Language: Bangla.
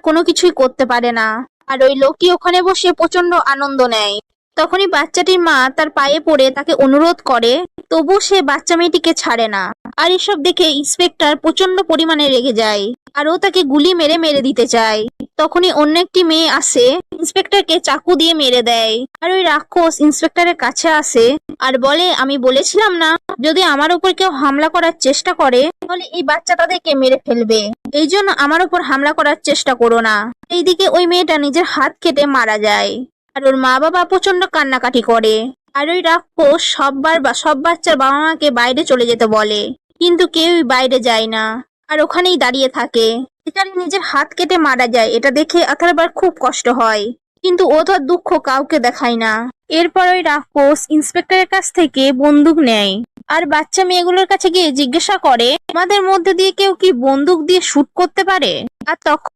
কোনো কিছুই করতে পারে না। আর ওই লোকটি ওখানে বসে প্রচন্ড আনন্দ নেয়। তখনই বাচ্চাটির মা তার পায়ে পড়ে তাকে অনুরোধ করে, তবু সে বাচ্চা মেয়েটিকে ছাড়ে না। আর এসব দেখে ইন্সপেক্টর প্রচন্ড পরিমাণে রেগে যায়, আর ও তাকে গুলি মেরে মেরে দিতে চায়। তখনই অন্য একটি মেয়ে আসে, ইন্সপেক্টরকে চাকু দিয়ে মেরে দেয়। আর ওই রাক্ষস ইন্সপেক্টরের কাছে আসে আর বলে, আমি বলেছিলাম না, যদি আমার উপর কেউ হামলা করার চেষ্টা করে তাহলে এই বাচ্চা তাদেরকে মেরে ফেলবে, এই জন্য আমার উপর হামলা করার চেষ্টা করো না। এইদিকে ওই মেয়েটা নিজের হাত কেটে মারা যায়। আর ওর মা বাবা প্রচন্ড কান্নাকাটি করে। আর ওই রাক্ষস সব বাচ্চার বাবা মাকে বাইরে চলে যেতে বলে, কিন্তু কেউই বাইরে যায় না, আর ওখানেই দাঁড়িয়ে থাকে। বেচারি নিজের হাত কেটে মারা যায়, এটা দেখে আথারবার খুব কষ্ট হয়, কিন্তু ও তার দুঃখ কাউকে দেখায় না। এরপর ওই রাক্ষস ইন্সপেক্টরের কাছ থেকে বন্দুক নেয়, আর বাচ্চা মেয়েগুলোর কাছে গিয়ে জিজ্ঞাসা করে, আমাদের মধ্যে দিয়ে কেউ কি বন্দুক দিয়ে শুট করতে পারে? আর তখন